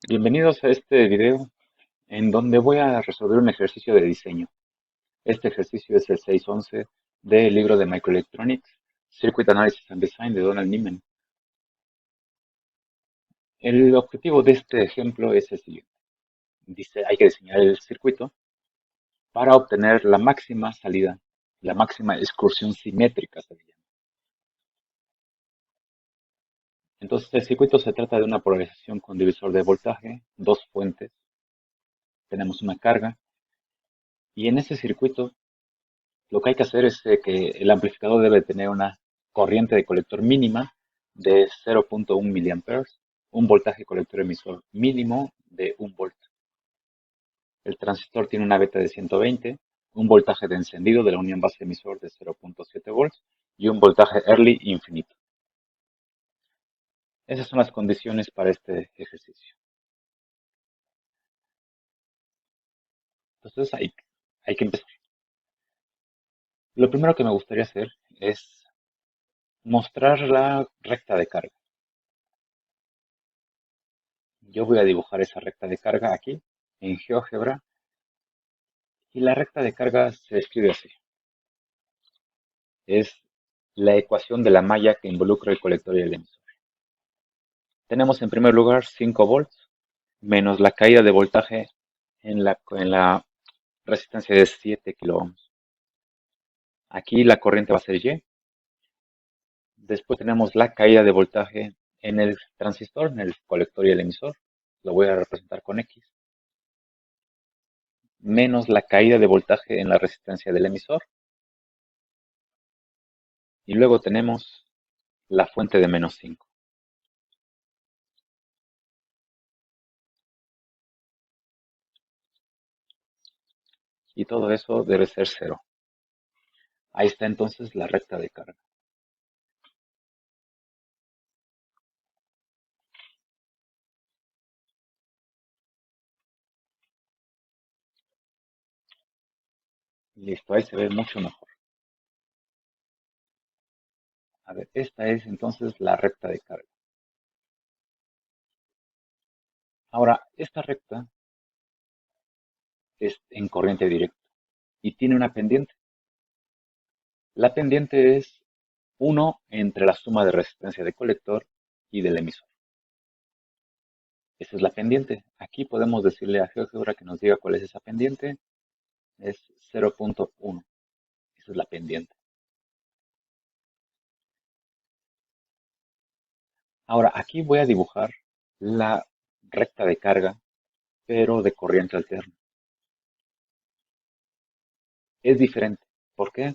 Bienvenidos a este video en donde voy a resolver un ejercicio de diseño. Este ejercicio es el 611 del libro de Microelectronics, Circuit Analysis and Design de Donald Niemann. El objetivo de este ejemplo es el siguiente. Dice, hay que diseñar el circuito para obtener la máxima salida, la máxima excursión simétrica, se le llama. Entonces, el circuito se trata de una polarización con divisor de voltaje, dos fuentes, tenemos una carga, y en ese circuito lo que hay que hacer es que el amplificador debe tener una corriente de colector mínima de 0.1 miliamperes, un voltaje colector emisor mínimo de 1 volt. El transistor tiene una beta de 120, un voltaje de encendido de la unión base emisor de 0.7 volts y un voltaje early infinito. Esas son las condiciones para este ejercicio. Entonces hay que empezar. Lo primero que me gustaría hacer es mostrar la recta de carga. Yo voy a dibujar esa recta de carga aquí en GeoGebra y la recta de carga se escribe así. Es la ecuación de la malla que involucra el colector y el emisor. Tenemos en primer lugar 5 volts menos la caída de voltaje en la resistencia de 7 kilo ohms. Aquí la corriente va a ser Y. Después tenemos la caída de voltaje en el transistor, en el colector y el emisor. Lo voy a representar con X. Menos la caída de voltaje en la resistencia del emisor. Y luego tenemos la fuente de menos 5. Y todo eso debe ser 0. Ahí está entonces la recta de carga. Listo, ahí se ve mucho mejor. A ver, esta es entonces la recta de carga. Ahora, esta recta es en corriente directa y tiene una pendiente. La pendiente es 1 entre la suma de resistencia de colector y del emisor. Esa es la pendiente. Aquí podemos decirle a GeoGebra que nos diga cuál es esa pendiente. Es 0.1. Esa es la pendiente. Ahora, aquí voy a dibujar la recta de carga, pero de corriente alterna. Es diferente. ¿Por qué?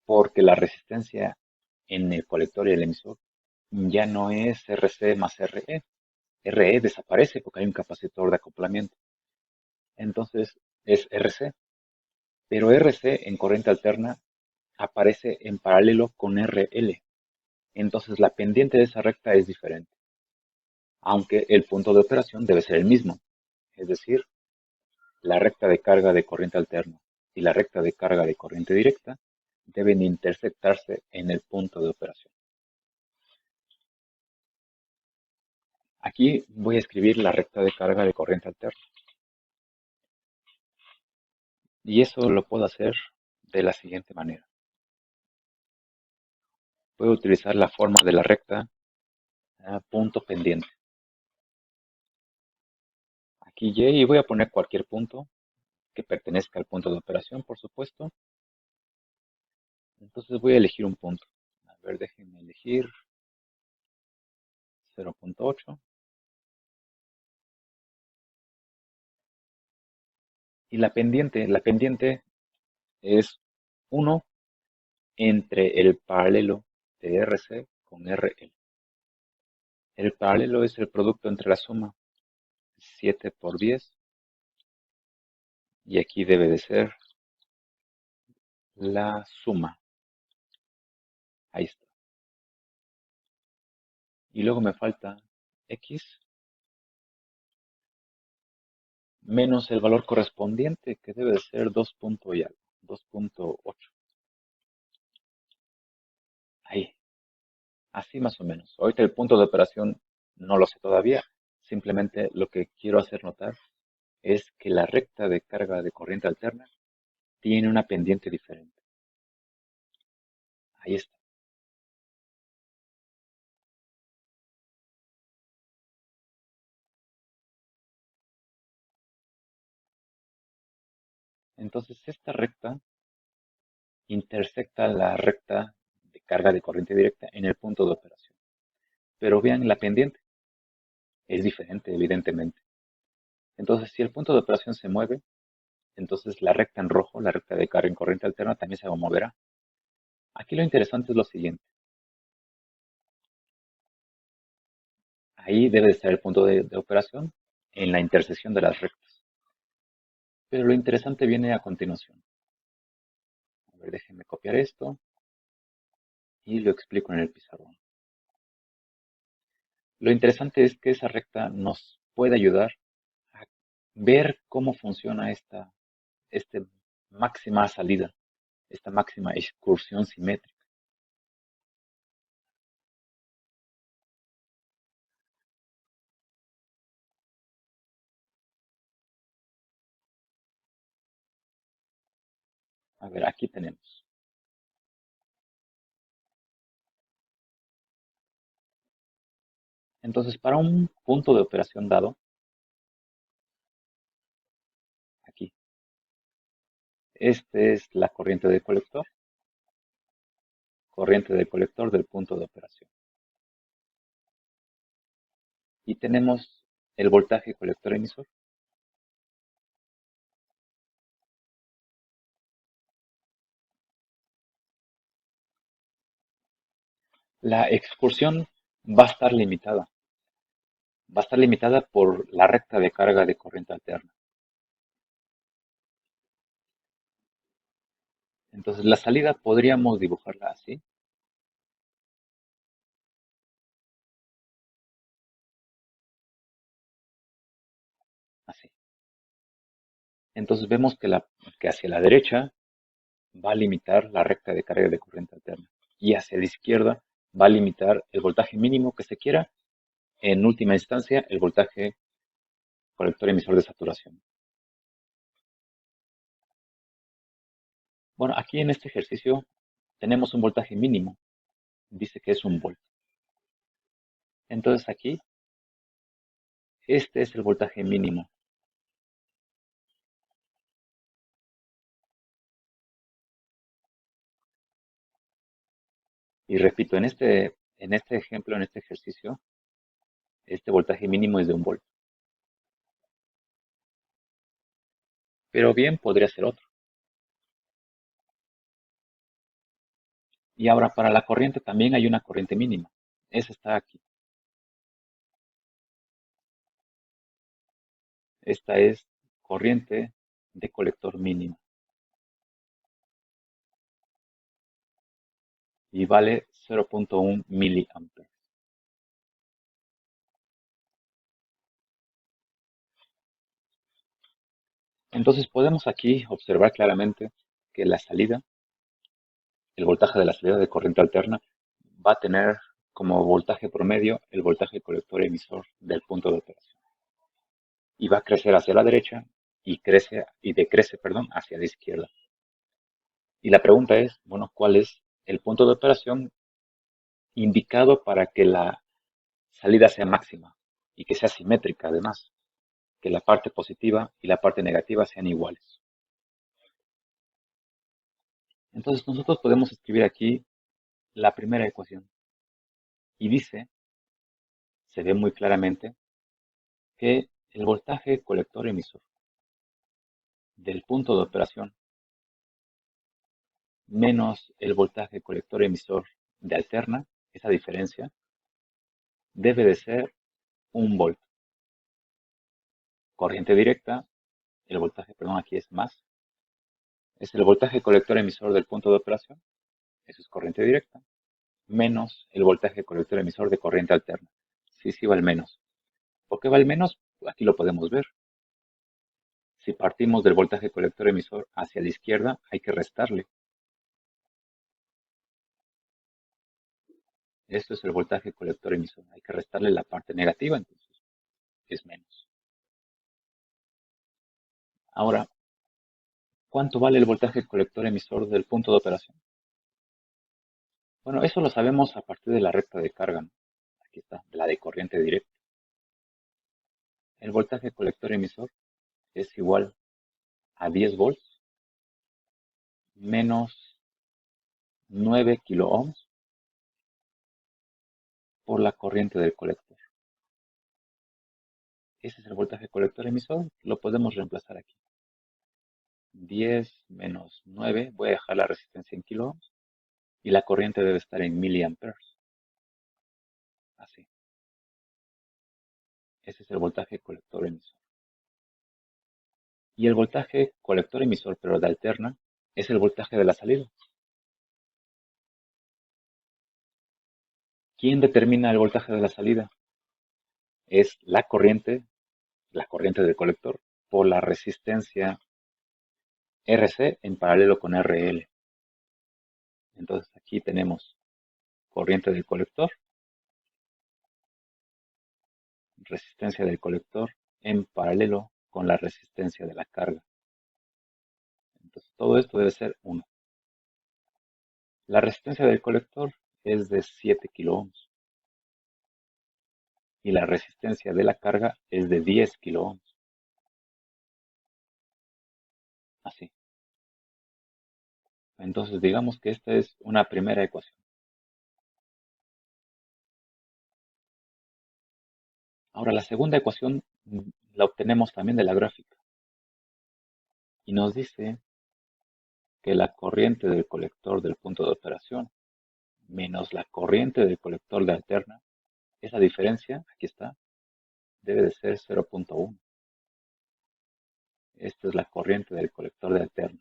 Porque la resistencia en el colector y el emisor ya no es RC más RE. RE desaparece porque hay un capacitor de acoplamiento. Entonces es RC. Pero RC en corriente alterna aparece en paralelo con RL. Entonces la pendiente de esa recta es diferente. Aunque el punto de operación debe ser el mismo. Es decir, la recta de carga de corriente alterna y la recta de carga de corriente directa deben intersectarse en el punto de operación. Aquí voy a escribir la recta de carga de corriente alterna. Y eso lo puedo hacer de la siguiente manera. Puedo utilizar la forma de la recta punto pendiente. Aquí Y voy a poner cualquier punto que pertenezca al punto de operación, por supuesto. Entonces voy a elegir un punto. A ver, déjenme elegir 0.8. Y la pendiente es 1 entre el paralelo de RC con RL. El paralelo es el producto entre la suma 7 por 10 y aquí debe de ser la suma. Ahí está. Y luego me falta X menos el valor correspondiente que debe de ser 2 y algo, 2.8. Ahí, así más o menos. Ahorita el punto de operación no lo sé todavía. Simplemente lo que quiero hacer notar es que la recta de carga de corriente alterna tiene una pendiente diferente. Ahí está. Entonces esta recta intersecta la recta de carga de corriente directa en el punto de operación. Pero vean la pendiente, es diferente evidentemente. Entonces si el punto de operación se mueve, entonces la recta en rojo, la recta de carga en corriente alterna, también se moverá. Aquí lo interesante es lo siguiente. Ahí debe estar el punto de operación en la intersección de las rectas. Pero lo interesante viene a continuación. A ver, déjenme copiar esto y lo explico en el pizarrón. Lo interesante es que esa recta nos puede ayudar a ver cómo funciona esta máxima salida, esta máxima excursión simétrica. A ver, aquí tenemos. Entonces, para un punto de operación dado, aquí, este es la corriente del colector del punto de operación. Y tenemos el voltaje colector emisor. La excursión va a estar limitada. Va a estar limitada por la recta de carga de corriente alterna. Entonces, la salida podríamos dibujarla así, así. Entonces vemos que hacia la derecha va a limitar la recta de carga de corriente alterna y hacia la izquierda va a limitar el voltaje mínimo que se quiera, en última instancia el voltaje colector emisor de saturación. Bueno, aquí en este ejercicio tenemos un voltaje mínimo, dice que es 1 volt. Entonces aquí, este es el voltaje mínimo. Y repito, en este ejemplo, en este ejercicio, este voltaje mínimo es de 1 volt. Pero bien podría ser otro. Y ahora para la corriente también hay una corriente mínima. Esa está aquí. Esta es corriente de colector mínimo y vale 0.1 miliamperes. Entonces podemos aquí observar claramente que la salida, el voltaje de la salida de corriente alterna, va a tener como voltaje promedio el voltaje colector emisor del punto de operación. Y va a crecer hacia la derecha y decrece, perdón, hacia la izquierda. Y la pregunta es, bueno, ¿cuál es el punto de operación indicado para que la salida sea máxima y que sea simétrica además, que la parte positiva y la parte negativa sean iguales? Entonces nosotros podemos escribir aquí la primera ecuación y dice, se ve muy claramente, que el voltaje colector emisor del punto de operación menos el voltaje colector emisor de alterna, esa diferencia, debe de ser 1 volt. Corriente directa, el voltaje, perdón, aquí es más, es el voltaje colector emisor del punto de operación, eso es corriente directa, menos el voltaje colector emisor de corriente alterna. Sí, sí va al menos. ¿Por qué va al menos? Aquí lo podemos ver. Si partimos del voltaje colector emisor hacia la izquierda, hay que restarle. Esto es el voltaje colector emisor. Hay que restarle la parte negativa, entonces. es menos. Ahora, ¿cuánto vale el voltaje colector emisor del punto de operación? Bueno, eso lo sabemos a partir de la recta de carga, ¿no? Aquí está, la de corriente directa. El voltaje colector emisor es igual a 10 volts menos 9 kiloohms por la corriente del colector. Ese es el voltaje colector emisor, lo podemos reemplazar aquí. 10 menos 9, voy a dejar la resistencia en kiloohms y la corriente debe estar en miliamperes. Así. Ese es el voltaje colector emisor. Y el voltaje colector emisor, pero de alterna, es el voltaje de la salida. ¿Quién determina el voltaje de la salida? Es la corriente del colector, por la resistencia RC en paralelo con RL. Entonces aquí tenemos corriente del colector, resistencia del colector en paralelo con la resistencia de la carga. Entonces todo esto debe ser 1. La resistencia del colector es de 7 kiloohms y la resistencia de la carga es de 10 kiloohms. Así. Entonces digamos que esta es una primera ecuación. Ahora la segunda ecuación la obtenemos también de la gráfica y nos dice que la corriente del colector del punto de operación menos la corriente del colector de alterna, esa diferencia, aquí está, debe de ser 0.1. Esta es la corriente del colector de alterna.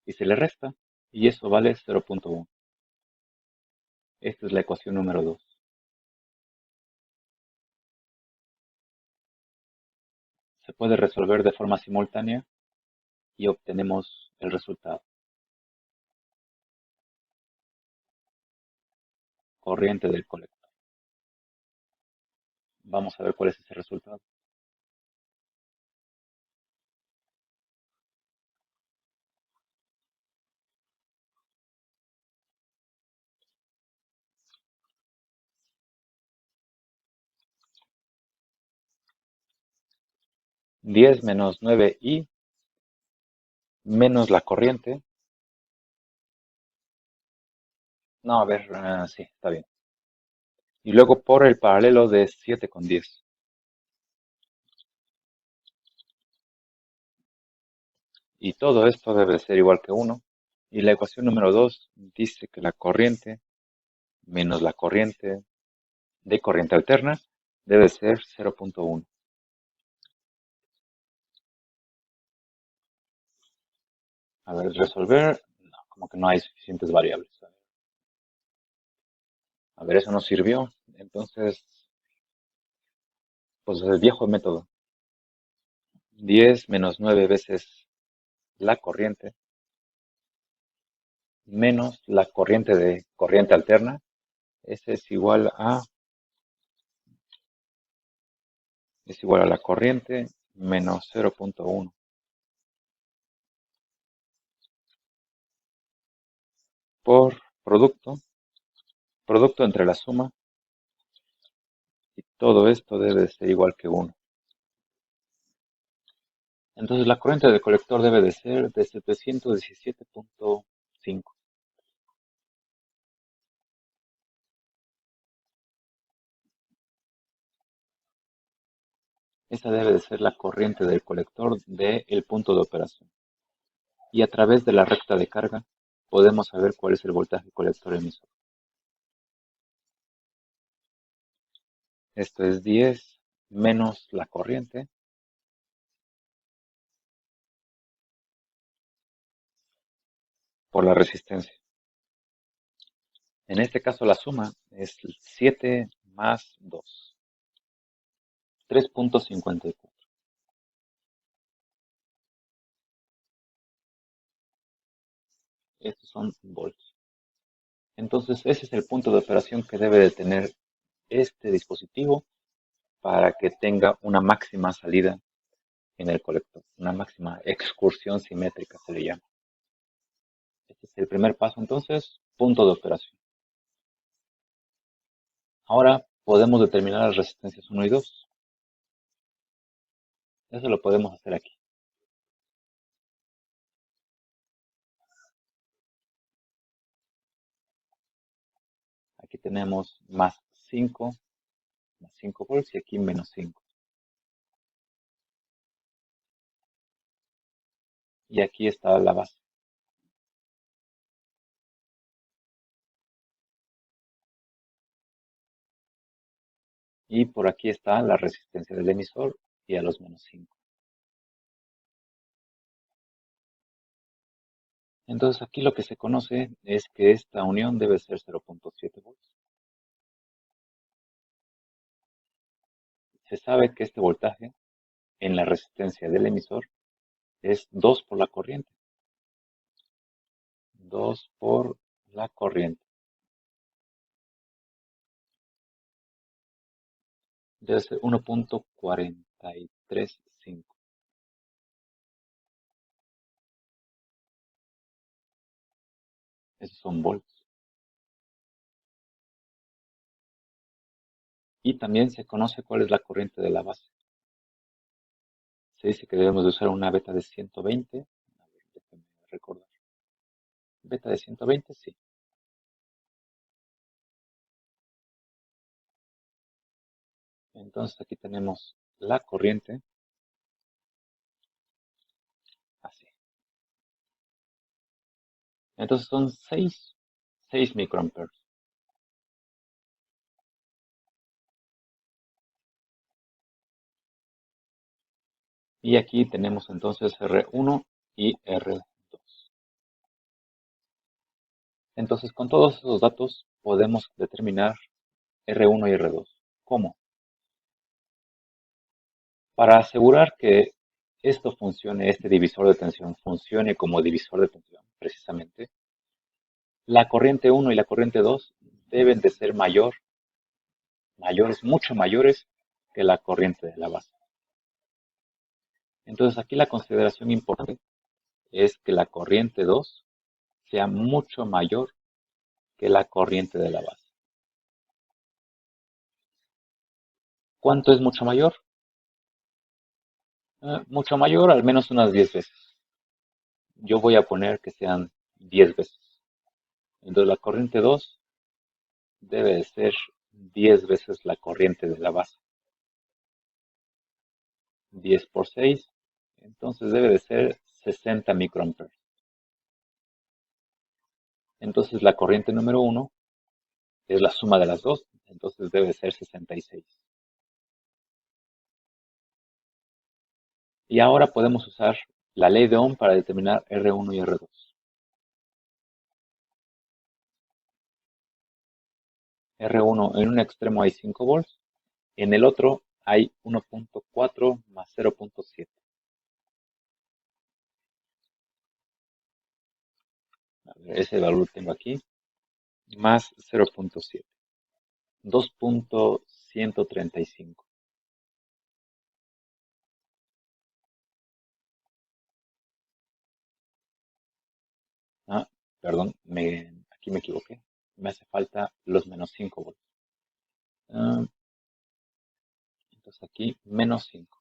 Y se le resta, y eso vale 0.1. Esta es la ecuación número 2. Se puede resolver de forma simultánea y obtenemos el resultado. Corriente del colector. Vamos a ver cuál es ese resultado. 10 menos 9i menos la corriente. No, a ver, sí, está bien. Y luego por el paralelo de 7 con 10. Y todo esto debe ser igual que 1. Y la ecuación número 2 dice que la corriente menos la corriente de corriente alterna debe ser 0.1. A ver, resolver, no, como que no hay suficientes variables. A ver, eso no sirvió. Entonces, pues el viejo método. 10 menos 9 veces la corriente menos la corriente de corriente alterna. Ese es igual a la corriente menos 0.1 por producto entre la suma, y todo esto debe ser igual que 1. Entonces la corriente del colector debe de ser de 717.5. Esa debe de ser la corriente del colector del punto de operación. Y a través de la recta de carga podemos saber cuál es el voltaje colector emisor. Esto es 10 menos la corriente por la resistencia. En este caso la suma es 7 más 2, 3.54. Estos son volts. Entonces ese es el punto de operación que debe de tener este dispositivo para que tenga una máxima salida en el colector, una máxima excursión simétrica se le llama. Este es el primer paso entonces, punto de operación. Ahora podemos determinar las resistencias 1 y 2. Eso lo podemos hacer aquí. Aquí tenemos más 5 volts y aquí menos 5. Y aquí está la base. Y por aquí está la resistencia del emisor y a los menos 5. Entonces aquí lo que se conoce es que esta unión debe ser 0.7 volts. Se sabe que este voltaje en la resistencia del emisor es 2 por la corriente. 2 por la corriente. Debe ser 1.435. Esos son volts. Y también se conoce cuál es la corriente de la base. Se dice que debemos de usar una beta de 120. A ver, déjenme recordar. Beta de 120, sí. Entonces aquí tenemos la corriente, así. Entonces son 6 microamperes. Y aquí tenemos entonces R1 y R2. Entonces con todos esos datos podemos determinar R1 y R2. ¿Cómo? Para asegurar que esto funcione, este divisor de tensión funcione como divisor de tensión, precisamente, la corriente 1 y la corriente 2 deben de ser mayores, mucho mayores que la corriente de la base. Entonces aquí la consideración importante es que la corriente 2 sea mucho mayor que la corriente de la base. ¿Cuánto es mucho mayor? Mucho mayor, al menos unas 10 veces. Yo voy a poner que sean 10 veces. Entonces la corriente 2 debe de ser 10 veces la corriente de la base. 10 por 6, entonces debe de ser 60 microamperes. Entonces la corriente número 1 es la suma de las dos, entonces debe de ser 66. Y ahora podemos usar la ley de Ohm para determinar R1 y R2. R1 en un extremo hay 5 volts, en el otro hay 1.4 más 0.7. Ese valor lo tengo aquí, más 0.7. 2.135. Ah, perdón, aquí me equivoqué. Me hace falta los menos 5 volts. Ah, entonces aquí menos 5.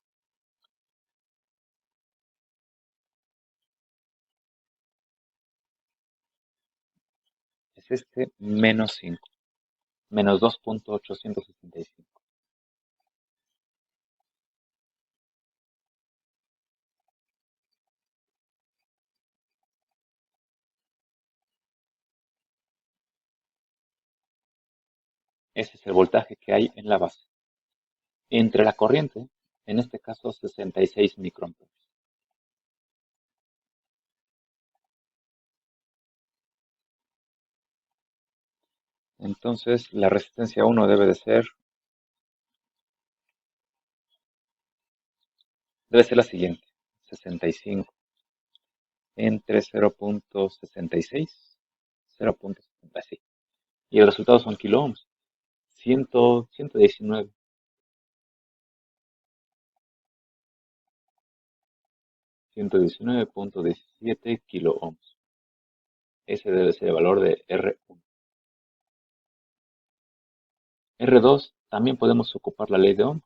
Es este menos 5. Menos 2.865. Ese es el voltaje que hay en la base. Entre la corriente, en este caso 66 microamperes. Entonces la resistencia 1 debe ser la siguiente. 65 entre 0.66, 0.70, sí. Y el resultado son kiloohms. 119. 119.17 kilo ohms. Ese debe ser el valor de R1. R2, también podemos ocupar la ley de Ohm.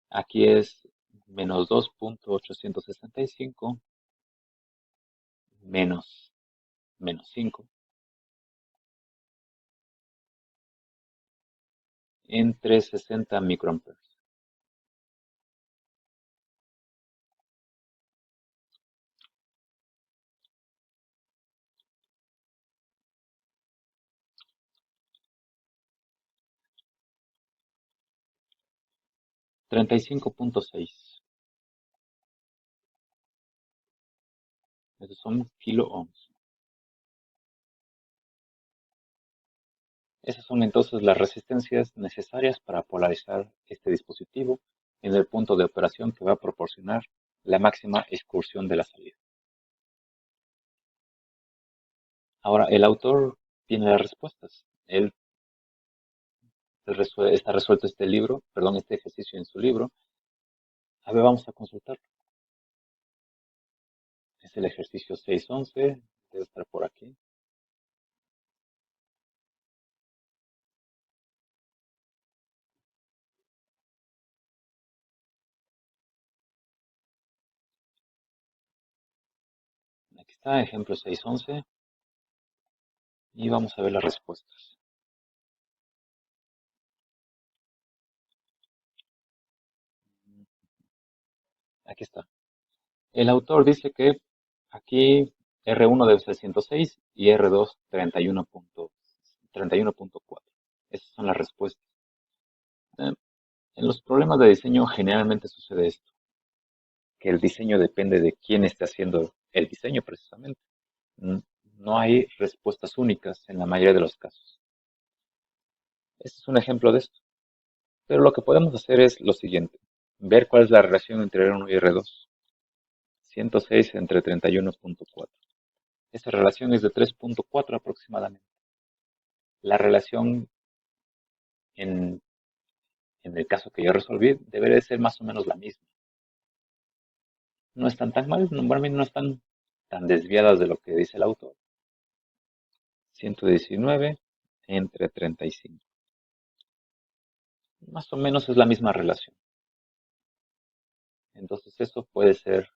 Aquí es menos 2.865 menos 5 entre 60 microamperes. Treinta y 35.6. Esos son kilo ohms. Esas son entonces las resistencias necesarias para polarizar este dispositivo en el punto de operación que va a proporcionar la máxima excursión de la salida. Ahora, el autor tiene las respuestas. Él está resuelto este ejercicio en su libro. A ver, vamos a consultarlo. Es el ejercicio 611, debe estar por aquí. Aquí está, ejemplo 611. Y vamos a ver las respuestas. Aquí está. El autor dice que aquí R1 debe ser 106 y R2 31.4. Esas son las respuestas. Eh, En los problemas de diseño generalmente sucede esto, que el diseño depende de quién esté haciendo el diseño precisamente. Mm, No hay respuestas únicas en la mayoría de los casos. Este es un ejemplo de esto. Pero lo que podemos hacer es lo siguiente, ver cuál es la relación entre R1 y R2. 106 entre 31.4. Esa relación es de 3.4 aproximadamente. La relación en, en el caso que yo resolví debería de ser más o menos la misma. No están tan mal, normalmente no están tan desviadas de lo que dice el autor. 119 entre 35. Más o menos es la misma relación. Entonces eso puede ser